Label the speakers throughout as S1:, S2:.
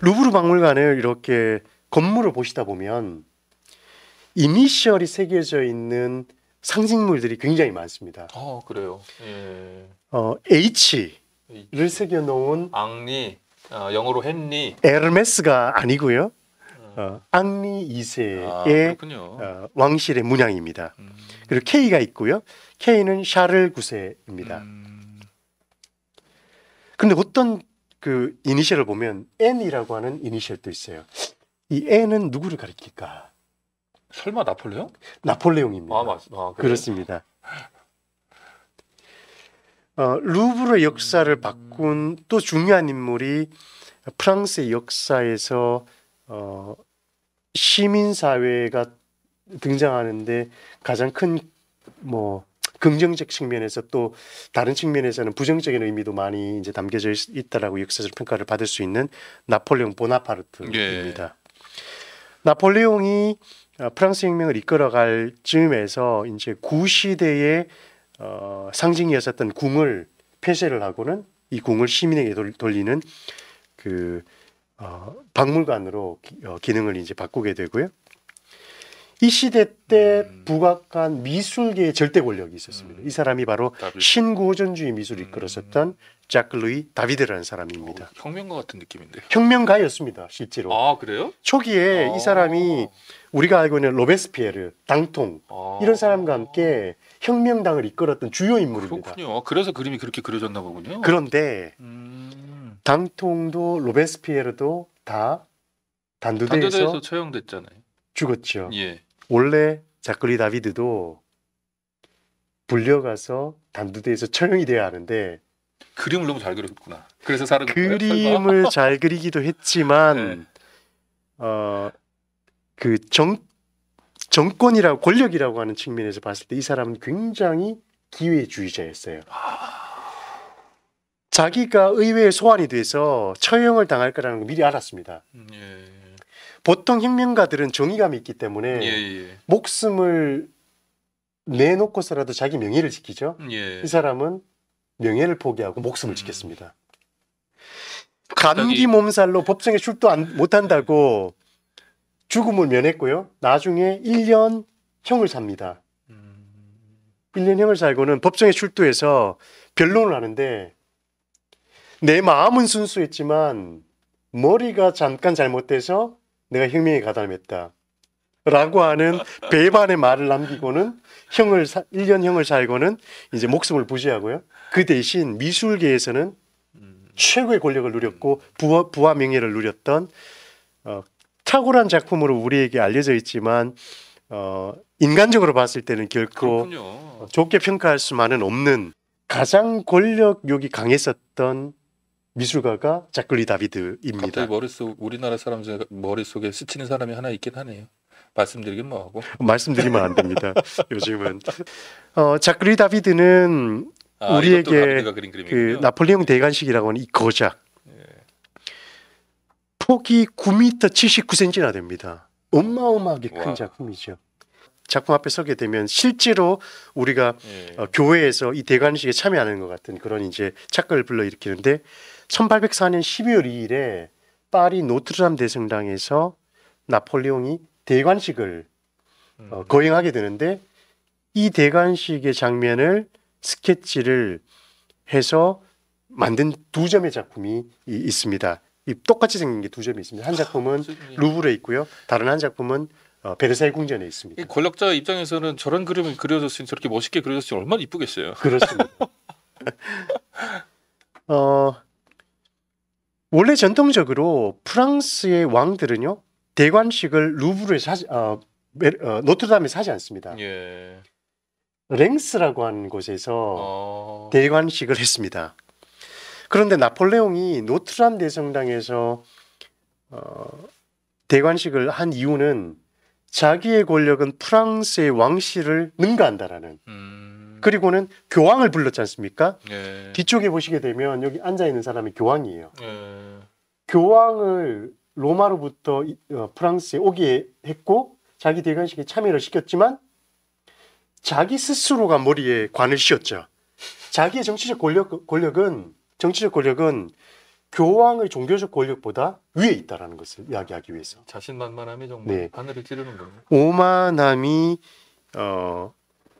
S1: 루브르 박물관을 이렇게 건물을 보시다 보면 이니셜이 새겨져 있는 상징물들이 굉장히 많습니다.
S2: 그래요. 예.
S1: H를 새겨놓은
S2: 앙리, 영어로 헨리.
S1: 에르메스가 아니고요. 앙리 2세의 왕실의 문양입니다. 그리고 K가 있고요. K는 샤를 9세입니다. 그런데 어떤 그 이니셜을 보면 N이라고 하는 이니셜도 있어요. 이 N은 누구를 가리킬까?
S2: 설마 나폴레옹?
S1: 나폴레옹입니다. 그렇습니다. 루브르의 역사를 바꾼 또 중요한 인물이 프랑스의 역사에서 시민사회가 등장하는데 가장 큰 긍정적 측면에서 또 다른 측면에서는 부정적인 의미도 많이 이제 담겨져 있다라고 역사적 평가를 받을 수 있는 나폴레옹 보나파르트입니다. 예. 나폴레옹이 프랑스 혁명을 이끌어갈 즈음에서 이제 구시대의 상징이었었던 궁을 폐쇄를 하고는 이 궁을 시민에게 돌리는 그 박물관으로 기능을 이제 바꾸게 되고요. 이 시대 때 부각한 미술계의 절대 권력이 있었습니다. 이 사람이 바로 신구호전주의 미술을 이끌었었던 자크 루이 다비드라는 사람입니다.
S2: 혁명가 같은 느낌인데요.
S1: 혁명가였습니다, 실제로.
S2: 아, 그래요?
S1: 초기에 이 사람이 우리가 알고 있는 로베스피에르, 당통 이런 사람과 함께 혁명당을 이끌었던 주요 인물입니다.
S2: 그렇군요. 그래서 그림이 그렇게 그려졌나 보군요.
S1: 그런데 당통도 로베스피에르도 다 단두대에서
S2: 처형됐잖아요.
S1: 죽었죠.
S2: 예.
S1: 원래 자크 루이 다비드도 불려가서 단두대에서 처형이 돼야 하는데
S2: 그림을 너무 잘 그렸구나. 그래서 살은
S1: 그림을 잘 그리기도 했지만 네. 그 정권이라고 권력이라고 하는 측면에서 봤을 때 이 사람은 굉장히 기회주의자였어요. 자기가 의회에 소환이 돼서 처형을 당할 거라는 걸 미리 알았습니다.
S2: 예.
S1: 보통 혁명가들은 정의감이 있기 때문에 목숨을 내놓고서라도 자기 명예를 지키죠. 이 사람은 명예를 포기하고 목숨을 지켰습니다. 감기 몸살로 법정에 출도 못한다고 죽음을 면했고요. 나중에 1년 형을 삽니다. 1년 형을 살고는 법정에 출두해서 변론을 하는데 내 마음은 순수했지만 머리가 잠깐 잘못돼서 내가 혁명에 가담했다 라고 하는 배반의 말을 남기고는 1년 형을 살고는 이제 목숨을 부지하고요. 그 대신 미술계에서는 최고의 권력을 누렸고 부와 명예를 누렸던 탁월한 작품으로 우리에게 알려져 있지만 인간적으로 봤을 때는 결코 좋게 평가할 수만은 없는 가장 권력욕이 강했었던 미술가가 자크 루이 다비드입니다.
S2: 갑자기 우리나라 사람 머릿속에 스치는 사람이 하나 있긴 하네요. 말씀드리긴 뭐하고.
S1: 말씀드리면 안 됩니다. 요즘은 자크 루이 다비드는 우리에게 그 나폴레옹 대관식이라고 하는 이 거작 폭이 9m 79cm나 됩니다. 어마어마하게 큰 작품이죠. 작품 앞에 서게 되면 실제로 우리가 교회에서 이 대관식에 참여하는 것 같은 그런 이제 착각을 불러일으키는데 1804년 12월 2일에 파리 노트르담 대성당에서 나폴레옹이 대관식을 거행하게 되는데 이 대관식의 장면을 스케치를 해서 만든 두 점의 작품이 있습니다. 이 똑같이 생긴 게 두 점이 있습니다. 한 작품은 루브르에 있고요. 다른 한 작품은 베르사유 궁전에 있습니다.
S2: 권력자 입장에서는 저런 그림을 그려줬으니 저렇게 멋있게 그려줬으니 얼마나 이쁘겠어요.
S1: 그렇습니다. 원래 전통적으로 프랑스의 왕들은요 대관식을 루브르에서 노트르담에서 하지 않습니다. 랭스라고 하는 곳에서 대관식을 했습니다. 그런데 나폴레옹이 노트르담 대성당에서 대관식을 한 이유는 자기의 권력은 프랑스의 왕실을 능가한다라는 그리고는 교황을 불렀지 않습니까? 뒤쪽에 보시게 되면 여기 앉아있는 사람이 교황이에요. 교황을 로마로부터 프랑스에 오게 했고 자기 대관식에 참여를 시켰지만 자기 스스로가 머리에 관을 씌웠죠. 자기의 정치적 권력은 교황의 종교적 권력보다 위에 있다라는 것을 이야기하기 위해서.
S2: 자신만만함이 정말
S1: 네.
S2: 하늘을 찌르는 거예요.
S1: 오만함이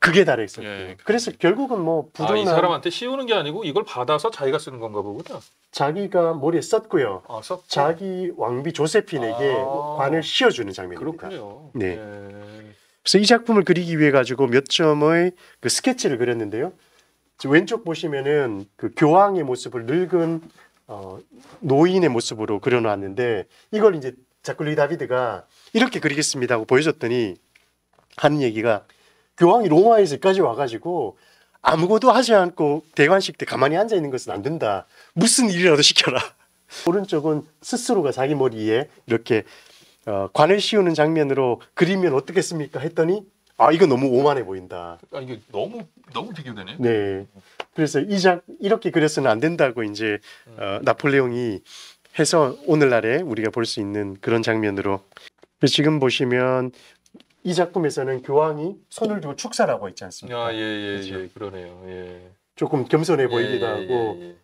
S1: 극에 달했었대요.
S2: 예.
S1: 그래서 결국은 뭐
S2: 이
S1: 부도나
S2: 사람한테 씌우는 게 아니고 이걸 받아서 자기가 쓰는 건가 보구나.
S1: 자기가 머리에 썼고요.
S2: 썼고.
S1: 자기 왕비 조세핀에게 관을 씌워주는 장면입니다.
S2: 그렇군요.
S1: 네.
S2: 예.
S1: 그래서 이 작품을 그리기 위해 가지고 몇 점의 그 스케치를 그렸는데요. 왼쪽 보시면은 그 교황의 모습을 늙은 노인의 모습으로 그려놨는데 이걸 이제 자클리 다비드가 이렇게 그리겠습니다 하고 보여줬더니 하는 얘기가 교황이 로마에서까지 와가지고 아무것도 하지 않고 대관식 때 가만히 앉아 있는 것은 안 된다. 무슨 일이라도 시켜라. 오른쪽은 스스로가 자기 머리에 이렇게 관을 씌우는 장면으로 그리면 어떻겠습니까? 했더니 이거 너무 오만해 보인다.
S2: 이게 너무 비교되네요.
S1: 네. 그래서 이렇게 그려서는 안 된다고 이제 나폴레옹이 해서 오늘날에 우리가 볼 수 있는 그런 장면으로. 지금 보시면 이 작품에서는 교황이 손을 들고 축사를 하고 있지 않습니까?
S2: 예, 그러네요. 예.
S1: 조금 겸손해 보이기도 하고
S2: 예.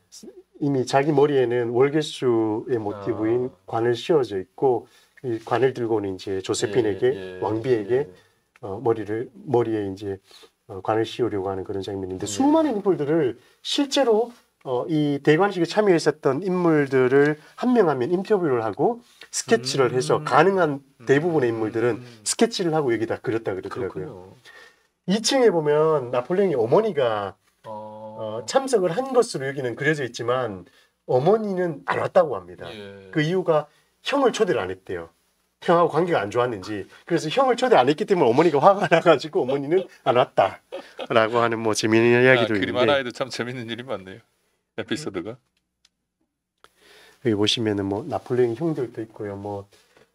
S1: 이미 자기 머리에는 월계수의 모티브인 관을 씌워져 있고 이 관을 들고는 이제 조세핀에게 왕비에게 머리에 이제 관을 씌우려고 하는 그런 장면인데 수많은 인물들을 실제로 이 대관식에 참여했었던 인물들을 한 명 한 명 인터뷰를 하고 스케치를 해서 가능한 대부분의 인물들은 스케치를 하고 여기다 그렸다 그러더라고요.
S2: 그렇군요.
S1: 2층에 보면 나폴레옹의 어머니가 참석을 한 것으로 여기는 그려져 있지만 어머니는 안 왔다고 합니다.
S2: 예.
S1: 그 이유가 형을 초대를 안 했대요. 형하고 관계가 안 좋았는지. 그래서 형을 초대 안 했기 때문에 어머니가 화가 나가지고 어머니는 안 왔다라고 하는 뭐 재미있는 이야기도
S2: 그림
S1: 있는데
S2: 하나에도 참 재밌는 일이 많네요. 에피소드가.
S1: 여기 보시면은 뭐 나폴레옹 형들도 있고요, 뭐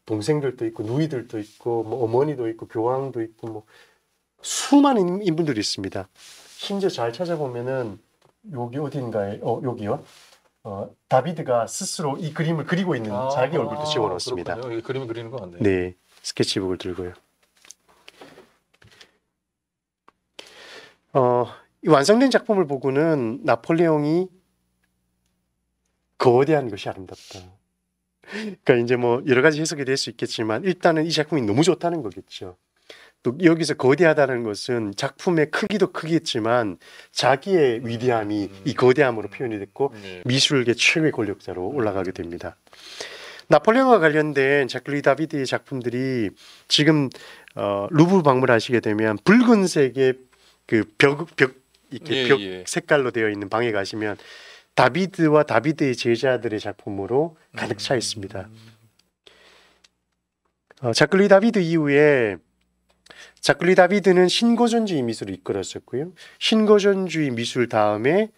S1: 동생들도 있고 누이들도 있고 뭐 어머니도 있고 교황도 있고 뭐 수많은 인물들이 있습니다. 심지어 잘 찾아보면은 여기 어딘가에 여기요. 다비드가 스스로 이 그림을 그리고 있는 자기 얼굴도 씌워놓습니다.
S2: 여기 그림을 그리는 거 같네요.
S1: 네, 스케치북을 들고요. 이 완성된 작품을 보고는 나폴레옹이 거대한 것이 아름답다. 그러니까 이제 뭐 여러 가지 해석이 될 수 있겠지만 일단은 이 작품이 너무 좋다는 거겠죠. 또 여기서 거대하다는 것은 작품의 크기도 크겠지만 자기의 위대함이 이 거대함으로 표현이 됐고 미술계 최고의 권력자로 올라가게 됩니다. 나폴레옹과 관련된 자클리 다비드의 작품들이 지금 루브르 방문하시게 되면 붉은색의 그 벽 색깔로 되어 있는 방에 가시면 다비드와 다비드의 제자들의 작품으로 가득 차 있습니다. 자클리 다비드 이후에 자클리 다비드는 신고전주의 미술을 이끌었었고요. 신고전주의 미술 다음에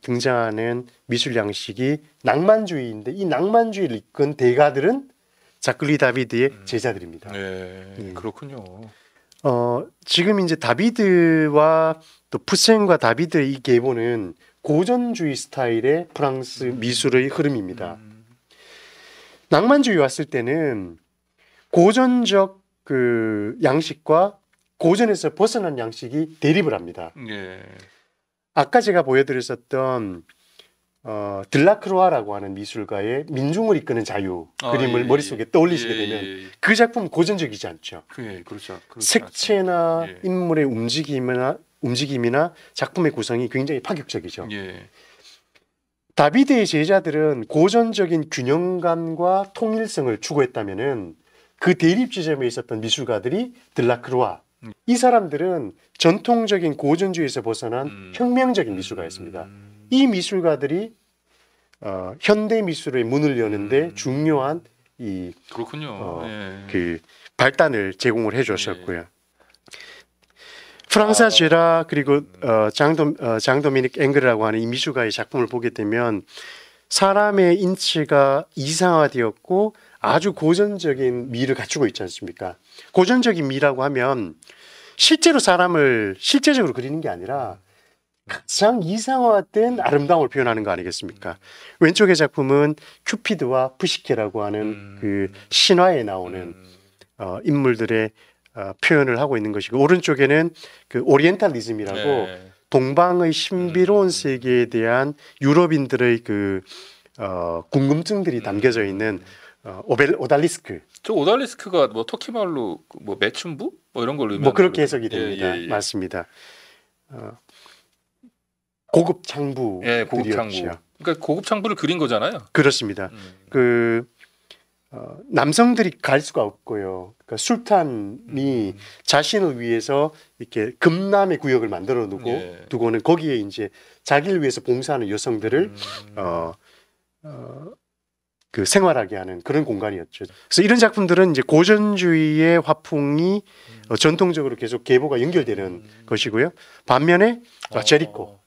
S1: 등장하는 미술 양식이 낭만주의인데 이 낭만주의를 이끈 대가들은 자클리 다비드의 제자들입니다.
S2: 네, 그렇군요.
S1: 지금 이제 다비드와 또 푸센과 다비드의 이 계보는 고전주의 스타일의 프랑스 미술의 흐름입니다. 낭만주의 왔을 때는 고전적 그 양식과 고전에서 벗어난 양식이 대립을 합니다.
S2: 예.
S1: 아까 제가 보여드렸었던 들라크로아라고 하는 미술가의 민중을 이끄는 자유 그림을 머릿속에 떠올리시게 되면 그 작품은 고전적이지 않죠.
S2: 그렇죠.
S1: 색채나 인물의 움직임이나 작품의 구성이 굉장히 파격적이죠. 다비드의 제자들은 고전적인 균형감과 통일성을 추구했다면은 그 대립 지점에 있었던 미술가들이 들라크로아. 이 사람들은 전통적인 고전주의에서 벗어난 혁명적인 미술가였습니다. 이 미술가들이 현대 미술의 문을 여는데 중요한
S2: 그렇군요.
S1: 그 발단을 제공을 해주셨고요. 프랑사 제라 그리고 장도미닉 앵글이라고 하는 이 미술가의 작품을 보게 되면 사람의 인체가 이상화되었고 아주 고전적인 미를 갖추고 있지 않습니까? 고전적인 미라고 하면 실제로 사람을 실제적으로 그리는 게 아니라 가장 이상화된 아름다움을 표현하는 거 아니겠습니까? 왼쪽의 작품은 큐피드와 푸시케라고 하는 그 신화에 나오는 인물들의 표현을 하고 있는 것이고 오른쪽에는 그 오리엔탈리즘이라고 동방의 신비로운 세계에 대한 유럽인들의 그 궁금증들이 담겨져 있는 오달리스크
S2: 저 오달리스크가 뭐 터키 말로 뭐 매춘부 뭐 이런 걸로
S1: 뭐 그렇게
S2: 의미하는
S1: 해석이
S2: 거죠?
S1: 됩니다.
S2: 예.
S1: 맞습니다. 고급 창부들이었죠.
S2: 예, 고급 창부. 그러니까 고급 창부를 그린 거잖아요.
S1: 그렇습니다. 그 남성들이 갈 수가 없고요. 그러니까 술탄이 자신을 위해서 이렇게 금남의 구역을 만들어 두고는 거기에 이제 자기를 위해서 봉사하는 여성들을 그 생활하게 하는 그런 공간이었죠. 그래서 이런 작품들은 이제 고전주의의 화풍이 전통적으로 계속 계보가 연결되는 것이고요. 반면에 제리코,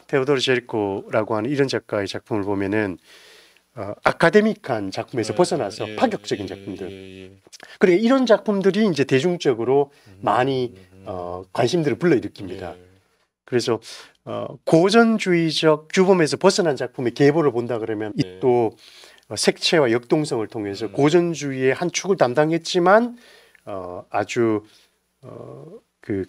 S1: 테오도르 제리코라고 하는 이런 작가의 작품을 보면은 아카데믹한 작품에서 벗어나서 파격적인 작품들. 그래 이런 작품들이 이제 대중적으로 많이 관심들을 불러일으킵니다. 그래서 고전주의적 규범에서 벗어난 작품의 계보를 본다 그러면 이 또 색채와 역동성을 통해서 고전주의의 한 축을 담당했지만 아주 그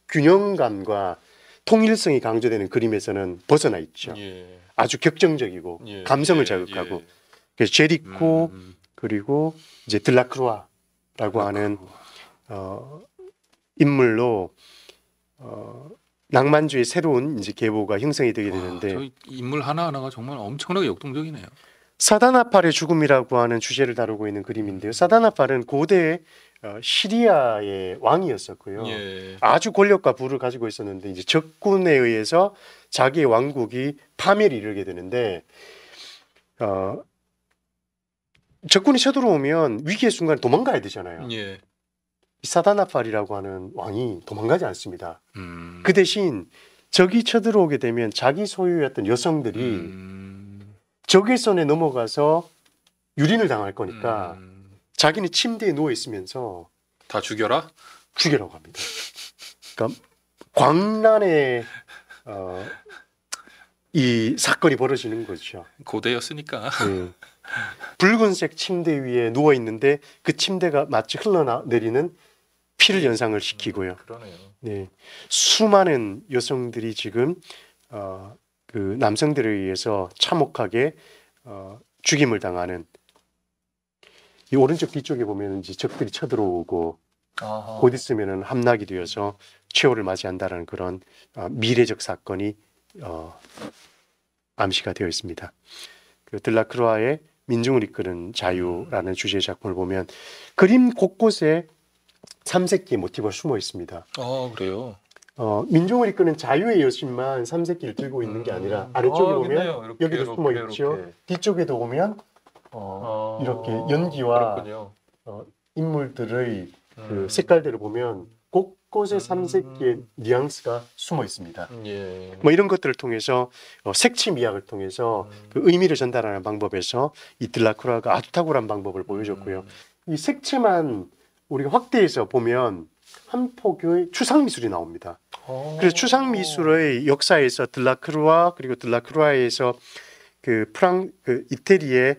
S1: 균형감과 통일성이 강조되는 그림에서는 벗어나 있죠. 아주 격정적이고 감성을 자극하고 그래서 제리코 그리고 이제 들라크루아라고 하는 인물로 낭만주의 새로운 이제 계보가 형성이 되게 되는데
S2: 저 인물 하나하나가 정말 엄청나게 역동적이네요.
S1: 사다나팔의 죽음이라고 하는 주제를 다루고 있는 그림인데요. 사다나팔은 고대 시리아의 왕이었었고요. 아주 권력과 부를 가지고 있었는데 이제 적군에 의해서 자기의 왕국이 파멸에 이르게 되는데 적군이 쳐들어오면 위기의 순간 도망가야 되잖아요. 이 사다나팔이라고 하는 왕이 도망가지 않습니다. 그 대신 적이 쳐들어오게 되면 자기 소유였던 여성들이 적의 손에 넘어가서 유린을 당할 거니까 자기는 침대에 누워 있으면서
S2: 다 죽여라고
S1: 합니다. 그러니까 광란의 이 사건이 벌어지는 거죠.
S2: 고대였으니까.
S1: 붉은색 침대 위에 누워 있는데 그 침대가 마치 흘러내리는 피를 연상을 시키고요.
S2: 그러네요.
S1: 네, 수많은 여성들이 지금 그 남성들에 의해서 참혹하게 죽임을 당하는 이 오른쪽 뒤쪽에 보면 이제 적들이 쳐들어오고 곧 있으면은 함락이 되어서 최후를 맞이한다라는 그런 미래적 사건이 암시가 되어 있습니다. 그 들라크루아의 민중을 이끄는 자유라는 주제의 작품을 보면 그림 곳곳에 삼색기의 모티브가 숨어 있습니다.
S2: 그래요.
S1: 민중을 이끄는 자유의 여신만 삼색기를 들고 있는 게 아니라 아래쪽에 보면
S2: 이렇게,
S1: 여기도 숨어 있죠. 뒤쪽에도 보면 이렇게 연기와 인물들의 그 색깔들을 보면 곳곳에 삼색기의 뉘앙스가 숨어 있습니다. 뭐 이런 것들을 통해서 색채 미학을 통해서 그 의미를 전달하는 방법에서 이 들라크루아가 아주 탁월한 방법을 보여줬고요. 이 색채만 우리가 확대해서 보면 한 폭의 추상 미술이 나옵니다. 그래서 추상 미술의 역사에서 들라크루아 그리고 들라크루아에서 그 이태리의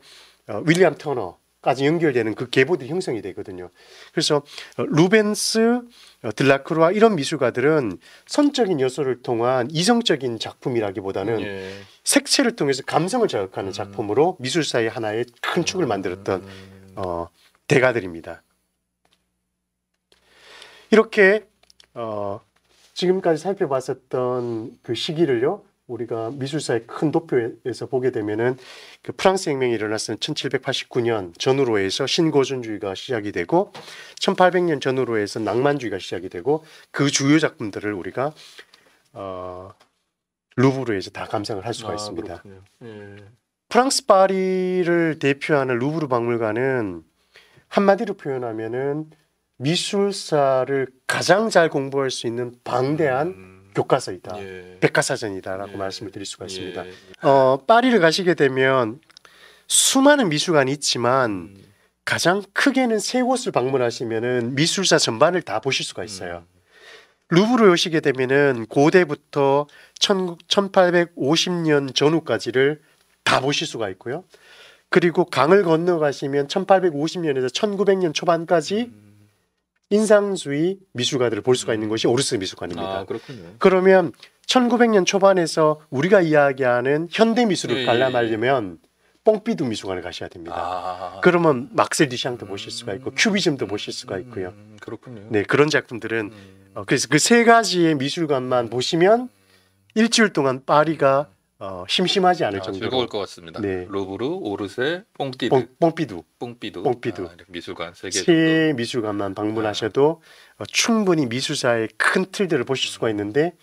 S1: 윌리엄 터너까지 연결되는 그 계보들이 형성이 되거든요. 그래서 루벤스, 들라크루아 이런 미술가들은 선적인 요소를 통한 이성적인 작품이라기보다는 색채를 통해서 감성을 자극하는 작품으로 미술사의 하나의 큰 축을 만들었던 대가들입니다. 이렇게 지금까지 살펴봤었던 그 시기를요, 우리가 미술사의 큰 도표에서 보게 되면은 그 프랑스 혁명이 일어났던 1789년 전후로 해서 신고전주의가 시작이 되고 1800년 전후로 해서 낭만주의가 시작이 되고 그 주요 작품들을 우리가 루브르에서 다 감상을 할 수가 있습니다. 프랑스 파리를 대표하는 루브르 박물관은 한마디로 표현하면은 미술사를 가장 잘 공부할 수 있는 방대한 교과서이다. 백과사전이다라고 말씀을 드릴 수가 있습니다. 파리를 가시게 되면 수많은 미술관이 있지만 가장 크게는 세 곳을 방문하시면은 미술사 전반을 다 보실 수가 있어요. 루브르에 오시게 되면은 고대부터 1850년 전후까지를 다 보실 수가 있고요. 그리고 강을 건너가시면 1850년에서 1900년 초반까지 인상주의 미술가들을 볼 수가 있는 것이 오르스 미술관입니다.
S2: 아, 그렇군요.
S1: 그러면 1900년 초반에서 우리가 이야기하는 현대 미술을
S2: 예, 예,
S1: 관람하려면 뽕피두 미술관을 가셔야 됩니다.
S2: 아,
S1: 그러면 막셀 디샹도 보실 수가 있고 큐비즘도 보실 수가 있고요.
S2: 그렇군요.
S1: 네, 그런 작품들은 그래서 그 세 가지의 미술관만 보시면 일주일 동안 파리가 심심하지 않을 정도로
S2: 즐거울 것 같습니다.
S1: 네.
S2: 루브르, 오르세, 뽕띠드,
S1: 뽕피두
S2: 뽕피두,
S1: 뽕피두.
S2: 이렇게 미술관 세 개 정도.
S1: 세 미술관만 방문하셔도 충분히 미술사의 큰 틀들을 보실 수가 있는데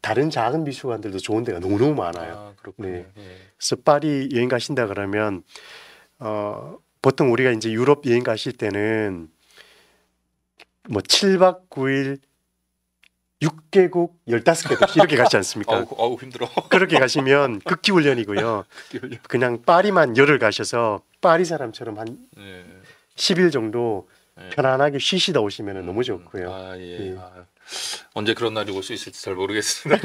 S1: 다른 작은 미술관들도 좋은 데가 너무너무 많아요.
S2: 아, 그렇군요.
S1: 네.
S2: 예.
S1: 그래서 파리 여행 가신다 그러면 보통 우리가 이제 유럽 여행 가실 때는 뭐 7박 9일 6개국 15개 도시 이렇게 가지 않습니까?
S2: 아우 힘들어.
S1: 그렇게 가시면 극기 훈련이고요. 그냥 파리만 열흘 가셔서 파리 사람처럼 한
S2: 예.
S1: 10일 정도
S2: 예.
S1: 편안하게 쉬시다 오시면 너무 좋고요.
S2: 아, 예.
S1: 예.
S2: 아, 언제 그런 날이 올 수 있을지 잘 모르겠습니다.